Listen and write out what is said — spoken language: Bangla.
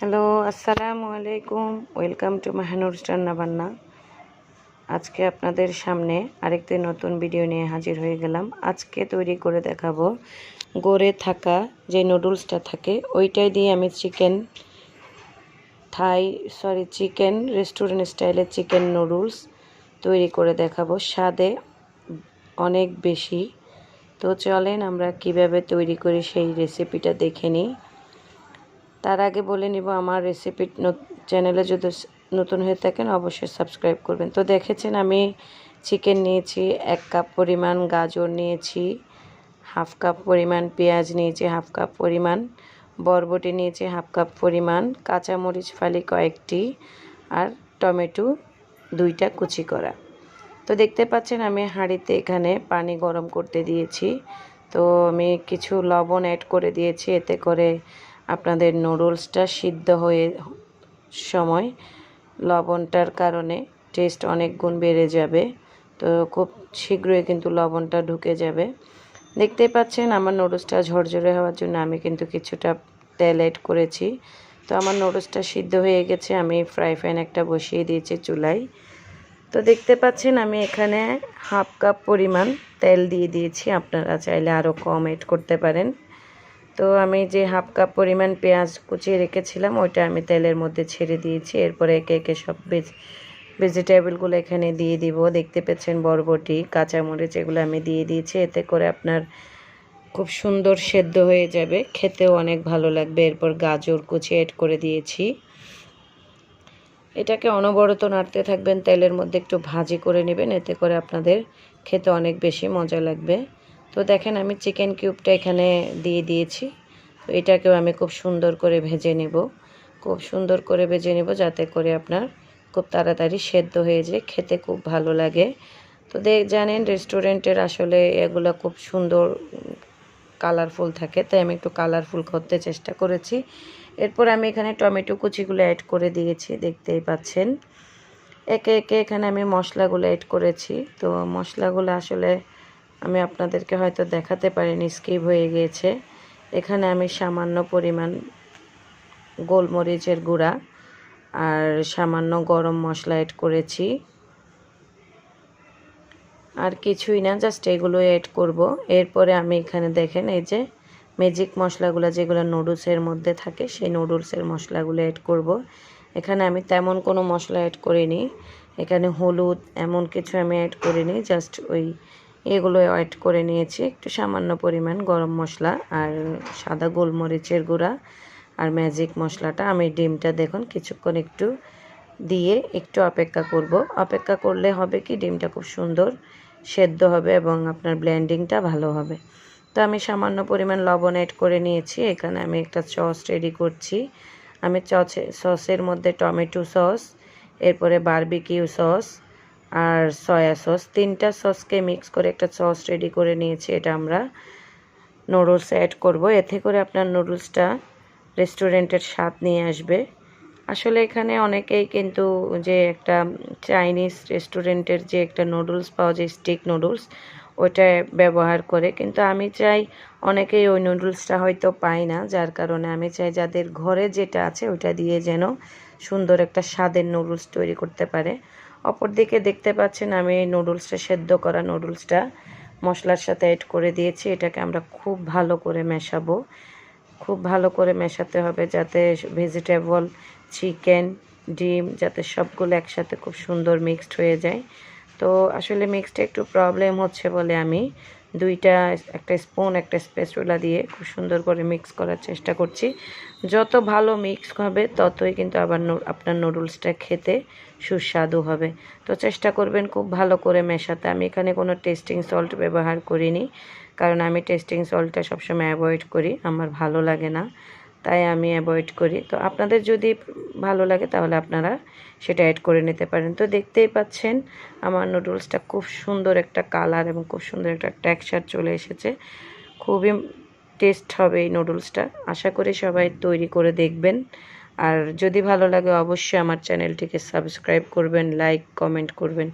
হ্যালো, আসসালামু আলাইকুম। ওয়েলকাম টু মাহানুরস রান্না বান্না। আজকে আপনাদের সামনে আরেকটি নতুন ভিডিও নিয়ে হাজির হয়ে গেলাম। আজকে তৈরি করে দেখাবো গড়ে থাকা যে নুডলসটা থাকে ওইটাই দিয়ে আমি চিকেন রেস্টুরেন্ট স্টাইলের চিকেন নুডলস তৈরি করে দেখাবো, স্বাদে অনেক বেশি। তো চলেন আমরা কিভাবে তৈরি করি সেই রেসিপিটা দেখে নিই। তার আগে বলে নিব আমার রেসিপি চ্যানেলে যদি নতুন হয়ে থাকেন অবশ্যই সাবস্ক্রাইব করবেন। তো দেখেছেন আমি চিকেন নিয়েছি, 1 কাপ পরিমাণ গাজর নিয়েছি, হাফ কাপ পরিমাণ পেঁয়াজ নিয়েছি, হাফ কাপ পরিমাণ বরবটি নিয়েছি, হাফ কাপ পরিমাণ কাঁচামরিচ ফালি কয়েকটি, আর টমেটো 2টা কুচি করা। তো দেখতে পাচ্ছেন আমি হাঁড়িতে এখানে পানি গরম করতে দিয়েছি। তো আমি কিছু লবণ অ্যাড করে দিয়েছি, এতে করে আপনাদের নুডলসটা সিদ্ধ হয়ে সময় লবণটার কারণে টেস্ট অনেক গুণ বেড়ে যাবে। তো খুব শীঘ্রই কিন্তু লবণটা ঢুকে যাবে। দেখতেই পাচ্ছেন আমার নুডলসটা ঝরঝরে হওয়ার জন্য আমি কিন্তু কিছুটা তেল অ্যাড করেছি। তো আমার নুডলসটা সিদ্ধ হয়ে গেছে, আমি ফ্রাই প্যান একটা বসিয়ে দিয়েছি চুলায়। তো দেখতে পাচ্ছেন আমি এখানে হাফ কাপ পরিমাণ তেল দিয়ে দিয়েছি, আপনারা চাইলে আরও কম অ্যাড করতে পারেন। তো আমি যে হাফ কাপ পরিমাণ পেঁয়াজ কুচিয়ে রেখেছিলাম ওইটা আমি তেলের মধ্যে ছেড়ে দিয়েছি। এরপরে একে একে সব ভেজিটেবলগুলো এখানে দিয়ে দিব। দেখতে পাচ্ছেন বরবটি, কাঁচামরিচ এগুলো আমি দিয়ে দিয়েছি, এতে করে আপনার খুব সুন্দর সেদ্ধ হয়ে যাবে, খেতেও অনেক ভালো লাগবে। এরপর গাজর কুচি অ্যাড করে দিয়েছি। এটাকে অনবরত নাড়তে থাকবেন, তেলের মধ্যে একটু ভাজি করে নেবেন, এতে করে আপনাদের খেতে অনেক বেশি মজা লাগবে। তো দেখেন আমি চিকেন কিউবটা এখানে দিয়ে দিয়েছি। তো এটাকেও আমি খুব সুন্দর করে ভেজে নেব, যাতে করে আপনার খুব তাড়াতাড়ি সেদ্ধ হয়ে যায়, খেতে খুব ভালো লাগে। তো জানেন রেস্টুরেন্টের আসলে এগুলো খুব সুন্দর কালারফুল থাকে, তাই আমি একটু কালারফুল করতে চেষ্টা করেছি। এরপর আমি এখানে টমেটো কুচিগুলো অ্যাড করে দিয়েছি, দেখতেই পাচ্ছেন। একে একে এখানে আমি মশলাগুলো অ্যাড করেছি। তো মশলাগুলো আসলে আমি আপনাদেরকে হয়তো দেখাতে পারিনি, স্কিপ হয়ে গিয়েছে। এখানে আমি সামান্য পরিমাণ গোলমরিচের গুঁড়া আর সামান্য গরম মশলা অ্যাড করেছি, আর কিছুই না, জাস্ট এগুলো অ্যাড করব। এরপরে আমি এখানে দেখেন এই যে ম্যাজিক মশলাগুলো যেগুলো নুডলসের মধ্যে থাকে সেই নুডলসের মশলাগুলো অ্যাড করব। এখানে আমি তেমন কোনো মশলা অ্যাড করিনি, এখানে হলুদ এমন কিছু আমি অ্যাড করিনি, জাস্ট এগুলো অ্যাড করে নিয়েছি। একটু সামান্য পরিমাণ গরম মশলা আর সাদা গোলমরিচের গুঁড়া আর ম্যাজিক মশলাটা। আমি ডিমটা দেখুন কিছুক্ষণ একটু দিয়ে একটু অপেক্ষা করলে হবে কি ডিমটা খুব সুন্দর সেদ্ধ হবে এবং আপনার ব্লেন্ডিংটা ভালো হবে। তো আমি সামান্য পরিমাণ লবণ অ্যাড করে নিয়েছি। এখানে আমি একটা সস রেডি করছি। আমি সসের মধ্যে টমেটো সস, এরপরে বারবিকিউ সস আর সয়া সস, 3টা সসকে মিক্স করে একটা সস রেডি করে নিয়েছি। এটা আমরা নুডলসে অ্যাড করব, এতে করে আপনার নুডলসটা রেস্টুরেন্টের স্বাদ নিয়ে আসবে। আসলে এখানে অনেকেই কিন্তু যে একটা চাইনিজ রেস্টুরেন্টের যে একটা নুডলস পাওয়া যায় স্টিক নুডলস, ওইটা ব্যবহার করে, কিন্তু আমি চাই অনেকেই ওই নুডলসটা হয়তো পায় না, যার কারণে আমি চাই যাদের ঘরে যেটা আছে ওইটা দিয়ে যেন সুন্দর একটা স্বাদের নুডলস তৈরি করতে পারে। অপরদিকে দেখতে পাচ্ছেন আমি নুডলসটা সেদ্ধ করা নুডলসটা মশলার সাথে অ্যাড করে দিয়েছি। এটাকে আমরা খুব ভালো করে মেশাবো, খুব ভালো করে মেশাতে হবে যাতে ভেজিটেবল, চিকেন, ডিম যাতে সবগুলো একসাথে খুব সুন্দর মিক্সড হয়ে যায়। তো আসলে মিক্সড একটু প্রবলেম হচ্ছে বলে আমি একটা স্পুন একটা স্প্যাচুলা দিয়ে খুব সুন্দর করে মিক্স করার চেষ্টা করছি। যত ভালো মিক্স হবে ততই কিন্তু আবার আপনার নুডলসটা খেতে সুস্বাদু হবে। তো চেষ্টা করবেন খুব ভালো করে মেশাতে। আমি এখানে কোনো টেস্টিং সল্ট ব্যবহার করিনি, কারণ আমি টেস্টিং সল্টটা সবসময় অ্যাভয়েড করি, আমার ভালো লাগে না, তাই আমি অ্যাভয়েড করি। তো আপনাদের যদি ভালো লাগে তাহলে আপনারা সেটা অ্যাড করে নিতে পারেন। তো দেখতেই পাচ্ছেন আমার নুডলসটা খুব সুন্দর একটা কালার এবং খুব সুন্দর একটা টেক্সচার চলে এসেছে। খুবই টেস্ট হবে এই নুডলসটা। আশা করি সবাই তৈরি করে দেখবেন, আর যদি ভালো লাগে অবশ্যই আমার চ্যানেলটিকে সাবস্ক্রাইব করবেন, লাইক কমেন্ট করবেন।